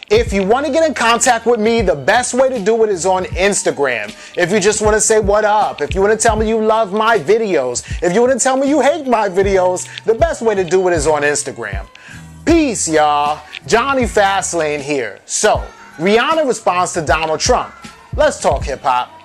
If you want to get in contact with me, the best way to do it is on Instagram. If you just want to say what up, if you want to tell me you love my videos, if you want to tell me you hate my videos, the best way to do it is on Instagram. Peace, y'all. Jonny Fastlane here. So, Rihanna responds to Donald Trump. Let's talk hip-hop.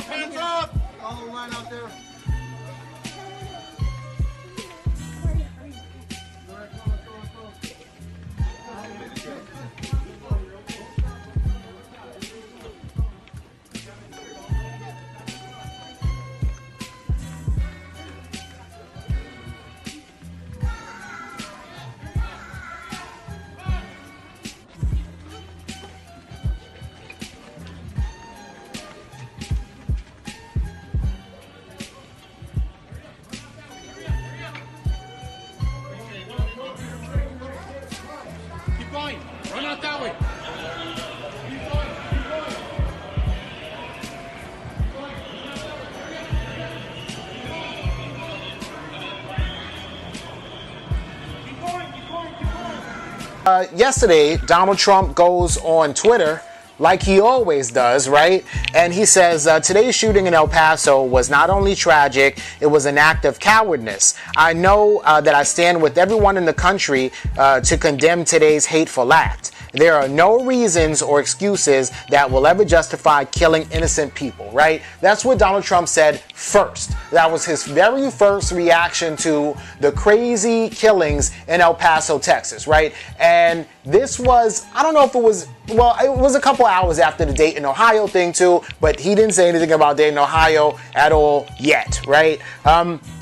Hands up! All the line out there. Run out that way. Yesterday, Donald Trump goes on Twitter like he always does, right? And he says, today's shooting in El Paso was not only tragic, it was an act of cowardness. I know that I stand with everyone in the country to condemn today's hateful act. There are no reasons or excuses that will ever justify killing innocent people, right? That's what Donald Trump said first. That was his very first reaction to the crazy killings in El Paso, Texas, right? And this was, I don't know if it was, well, it was a couple hours after the Dayton, Ohio thing too, but he didn't say anything about Dayton, Ohio at all yet, right?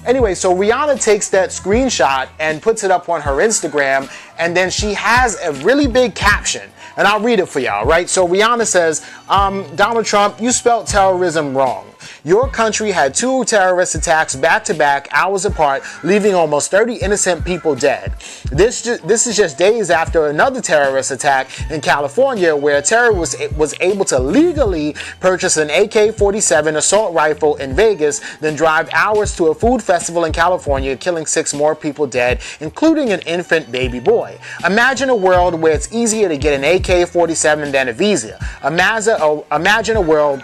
Anyway, so Rihanna takes that screenshot and puts it up on her Instagram, and then she has a really big caption, and I'll read it for y'all, right? So Rihanna says, Donald Trump, you spelled terrorism wrong. Your country had 2 terrorist attacks back-to-back, hours apart, leaving almost 30 innocent people dead. This is just days after another terrorist attack in California, where a terrorist was able to legally purchase an AK-47 assault rifle in Vegas, then drive hours to a food festival in California, killing 6 more people dead, including an infant baby boy. Imagine a world where it's easier to get an AK-47 than a visa. Imagine a world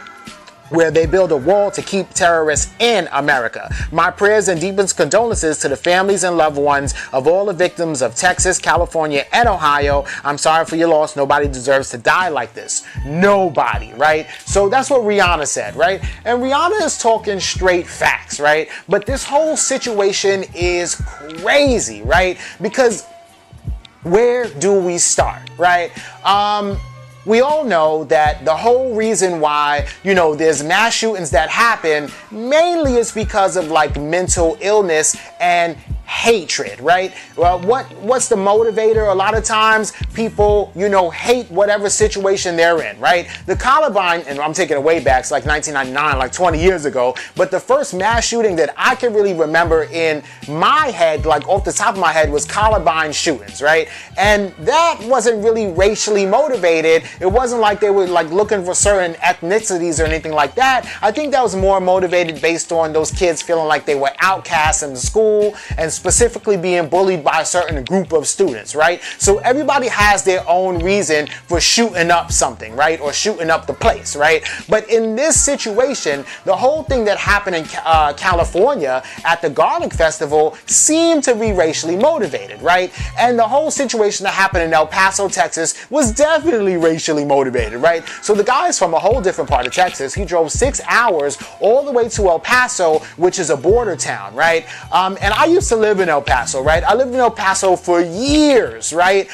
where they build a wall to keep terrorists in America. My prayers and deepest condolences to the families and loved ones of all the victims of Texas, California, and Ohio. I'm sorry for your loss. Nobody deserves to die like this. Nobody, right? So that's what Rihanna said, right? And Rihanna is talking straight facts, right? But this whole situation is crazy, right? Because where do we start, right? We all know that the whole reason why, there's mass shootings that happen mainly is because of like mental illness and hatred, right? Well, what's the motivator? A lot of times people, hate whatever situation they're in, right? The Columbine, and I'm taking it way back, it's like 1999, like 20 years ago, but the first mass shooting that I can really remember in my head, like off the top of my head, was Columbine shootings, right? And that wasn't really racially motivated. It wasn't like they were like looking for certain ethnicities or anything like that. I think that was more motivated based on those kids feeling like they were outcasts in the school and specifically being bullied by a certain group of students, right? So everybody has their own reason for shooting up something, right? Or shooting up the place, right? But in this situation, the whole thing that happened in California at the Garlic Festival seemed to be racially motivated, right? And the whole situation that happened in El Paso, Texas was definitely racially motivated, right? So the guy is from a whole different part of Texas. He drove 6 hours all the way to El Paso, which is a border town, right? And I used to live in El Paso, right? I lived in El Paso for years, right?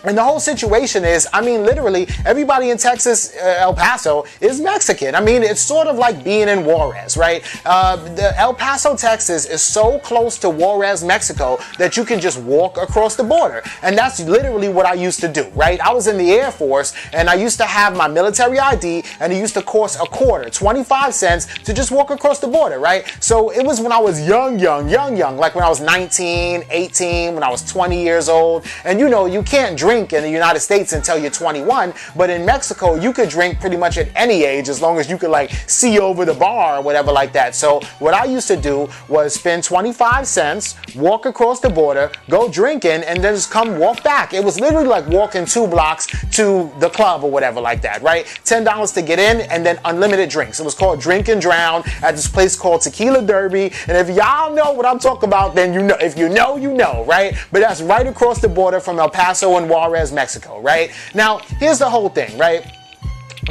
And the whole situation is, I mean, literally, everybody in Texas, El Paso, is Mexican. I mean, it's sort of like being in Juarez, right? The El Paso, Texas is so close to Juarez, Mexico, that you can just walk across the border. And that's literally what I used to do, right? I was in the Air Force, and I used to have my military ID, and it used to cost a quarter, 25 cents, to just walk across the border, right? So it was when I was young, like when I was 19, 18, when I was 20 years old. And you know, you can't drink in the United States until you're 21, but in Mexico, you could drink pretty much at any age as long as you could like see over the bar or whatever like that. So what I used to do was spend 25 cents, walk across the border, go drinking, and then just come walk back. It was literally like walking 2 blocks to the club or whatever like that, right? $10 to get in and then unlimited drinks. It was called Drink and Drown at this place called Tequila Derby. And if y'all know what I'm talking about, then you know. If you know, you know, right? But that's right across the border from El Paso and Juarez, Mexico, right? Now, here's the whole thing, right?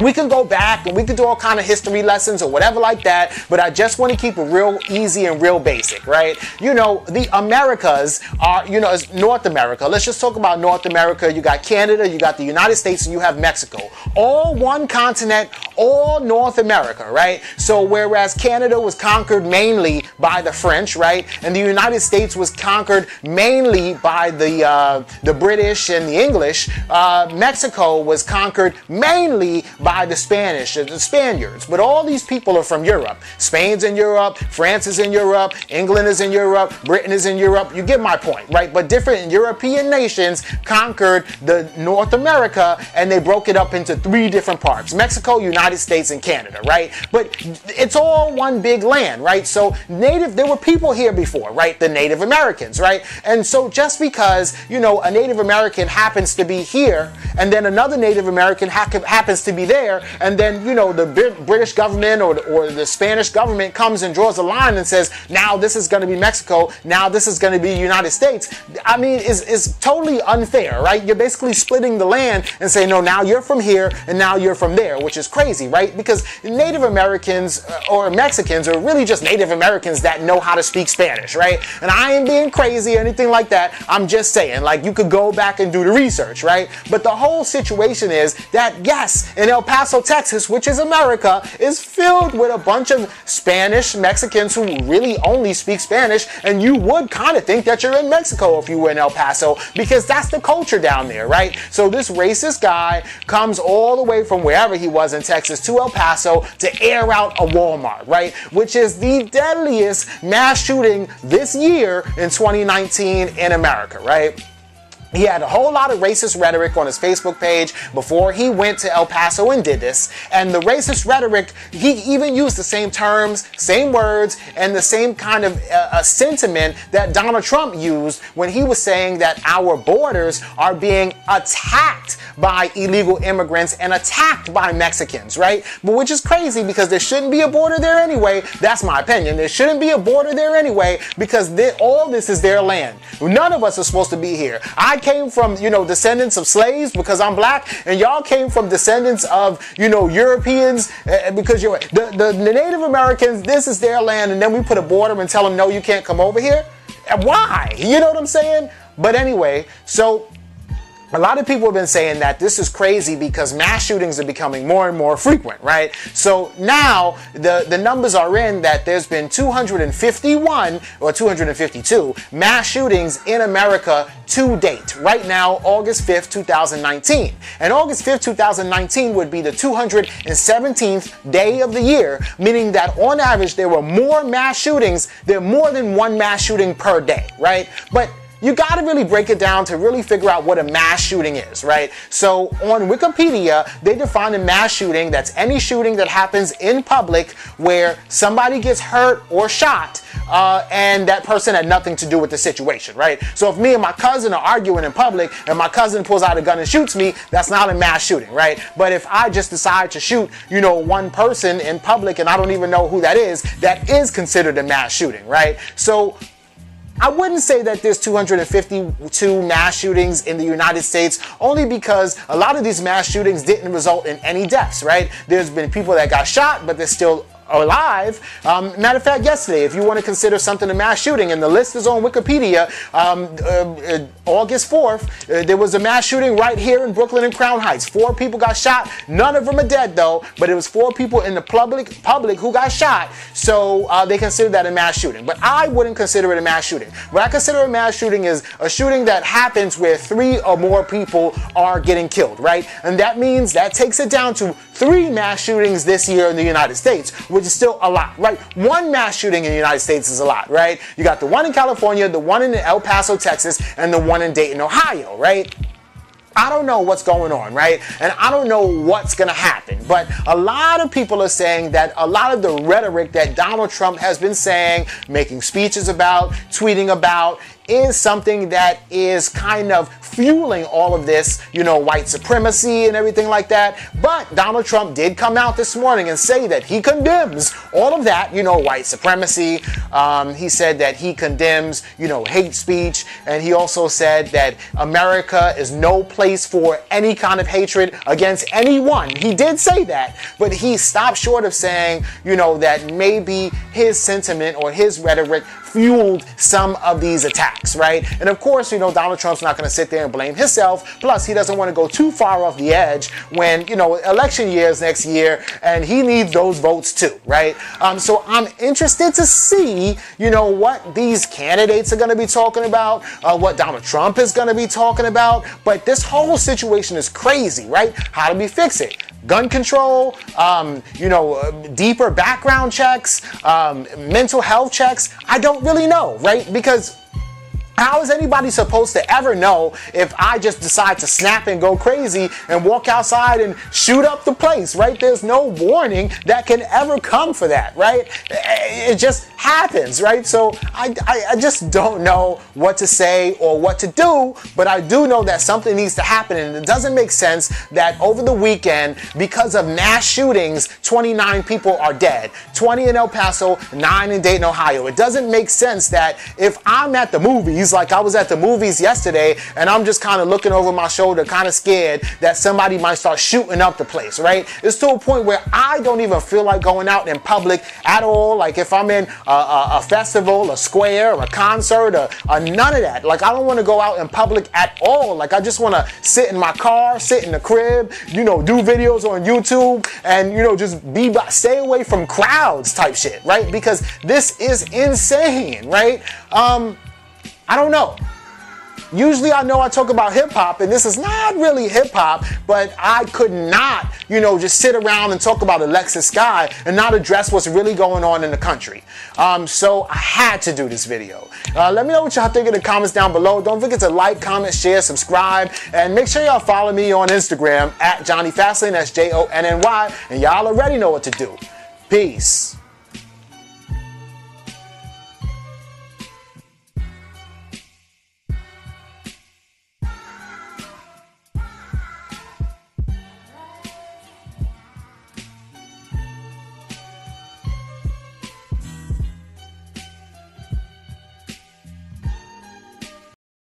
We can go back and we can do all kind of history lessons or whatever like that, but I just want to keep it real easy and real basic, right? You know, the Americas are, you know, it's North America. Let's just talk about North America. You got Canada, you got the United States, and you have Mexico. All one continent, all North America, right? So whereas Canada was conquered mainly by the French, right? And the United States was conquered mainly by the British and the English, Mexico was conquered mainly by the Spanish, the Spaniards. But all these people are from Europe. Spain's in Europe, France is in Europe, England is in Europe, Britain is in Europe. You get my point, right? But different European nations conquered the North America and they broke it up into 3 different parts: Mexico, United States, and Canada, right? But it's all one big land, right? So there were people here before, right? The Native Americans, right? And so just because, you know, a Native American happens to be here and then another Native American happens to be there, and then, you know, the British government or the Spanish government comes and draws a line and says, now this is going to be Mexico, now this is going to be United States. I mean, it's totally unfair, right? You're basically splitting the land and saying, no, now you're from here and now you're from there, which is crazy, right? Because Native Americans or Mexicans are really just Native Americans that know how to speak Spanish, right? And I ain't being crazy or anything like that. I'm just saying, like, you could go back and do the research, right? But the whole situation is that, yes, in El Paso, Texas, which is America, is filled with a bunch of Spanish Mexicans who really only speak Spanish, and you would kind of think that you're in Mexico if you were in El Paso, because that's the culture down there, right? So this racist guy comes all the way from wherever he was in Texas to El Paso to air out a Walmart, right? Which is the deadliest mass shooting this year in 2019 in America, right? He had a whole lot of racist rhetoric on his Facebook page before he went to El Paso and did this. And the racist rhetoric, he even used the same terms, same words, and the same kind of sentiment that Donald Trump used when he was saying that our borders are being attacked by illegal immigrants and attacked by Mexicans, right? But which is crazy because there shouldn't be a border there anyway. That's my opinion. There shouldn't be a border there anyway because all this is their land. None of us are supposed to be here. I came from, you know, descendants of slaves because I'm black, and y'all came from descendants of, you know, Europeans because you're the Native Americans. This is their land, and then we put a border and tell them, no, you can't come over here. And why? You know what I'm saying? But anyway, so a lot of people have been saying that this is crazy because mass shootings are becoming more and more frequent, right? So now the numbers are in that there's been 251 or 252 mass shootings in America to date. Right now, August 5th, 2019. And August 5th, 2019 would be the 217th day of the year, meaning that on average there were more mass shootings, there are more than one mass shooting per day, right? But you got to really break it down to really figure out what a mass shooting is, right? So on Wikipedia, they define a mass shooting, that's any shooting that happens in public where somebody gets hurt or shot and that person had nothing to do with the situation, right? So if me and my cousin are arguing in public and my cousin pulls out a gun and shoots me, that's not a mass shooting, right? But if I just decide to shoot, you know, one person in public and I don't even know who that is considered a mass shooting, right? So I wouldn't say that there's 252 mass shootings in the United States, only because a lot of these mass shootings didn't result in any deaths, right? There's been people that got shot, but they're still alive. Matter of fact, yesterday, if you want to consider something a mass shooting, and the list is on Wikipedia, August 4th, there was a mass shooting right here in Brooklyn and Crown Heights. 4 people got shot. None of them are dead, though, but it was 4 people in the public who got shot, so they consider that a mass shooting. But I wouldn't consider it a mass shooting. What I consider a mass shooting is a shooting that happens where 3 or more people are getting killed, right? And that means that takes it down to 3 mass shootings this year in the United States, which is still a lot, right? 1 mass shooting in the United States is a lot, right? You got the one in California, the one in El Paso, Texas, and the one in Dayton, Ohio, right? I don't know what's going on, right? And I don't know what's going to happen. But a lot of people are saying that a lot of the rhetoric that Donald Trump has been saying, making speeches about, tweeting about, is something that is kind of fueling all of this, you know, white supremacy and everything like that. But Donald Trump did come out this morning and say that he condemns all of that, you know, white supremacy. He said that he condemns, you know, hate speech. And he also said that America is no place for any kind of hatred against anyone. He did say that, but he stopped short of saying, you know, that maybe his sentiment or his rhetoric fueled some of these attacks, right? And of course, you know, Donald Trump's not going to sit there and blame himself. Plus, he doesn't want to go too far off the edge when, you know, election year is next year and he needs those votes too, right? So I'm interested to see, you know, what these candidates are going to be talking about, what Donald Trump is going to be talking about. But this whole situation is crazy, right? How do we fix it? Gun control, you know, deeper background checks, mental health checks. I don't really know, right? Because how is anybody supposed to ever know if I just decide to snap and go crazy and walk outside and shoot up the place, right? There's no warning that can ever come for that, right? It just happens, right? So I just don't know what to say or what to do, but I do know that something needs to happen, and it doesn't make sense that over the weekend, because of mass shootings, 29 people are dead. 20 in El Paso, 9 in Dayton, Ohio. It doesn't make sense that if I'm at the movies, like I was at the movies yesterday, and I'm just kind of looking over my shoulder, kind of scared that somebody might start shooting up the place, right? It's to a point where I don't even feel like going out in public at all. Like if I'm in a festival, a square, a concert, or none of that. Like I don't want to go out in public at all. Like I just want to sit in my car, sit in the crib, you know, do videos on YouTube, and, you know, just stay away from crowds type shit, right? Because this is insane, right? I don't know. Usually I know I talk about hip hop, and this is not really hip hop, but I could not, you know, just sit around and talk about Alexis Sky and not address what's really going on in the country. So I had to do this video. Let me know what y'all think in the comments down below. Don't forget to like, comment, share, subscribe, and make sure y'all follow me on Instagram at Jonny Fastlane, that's Jonny, and y'all already know what to do. Peace.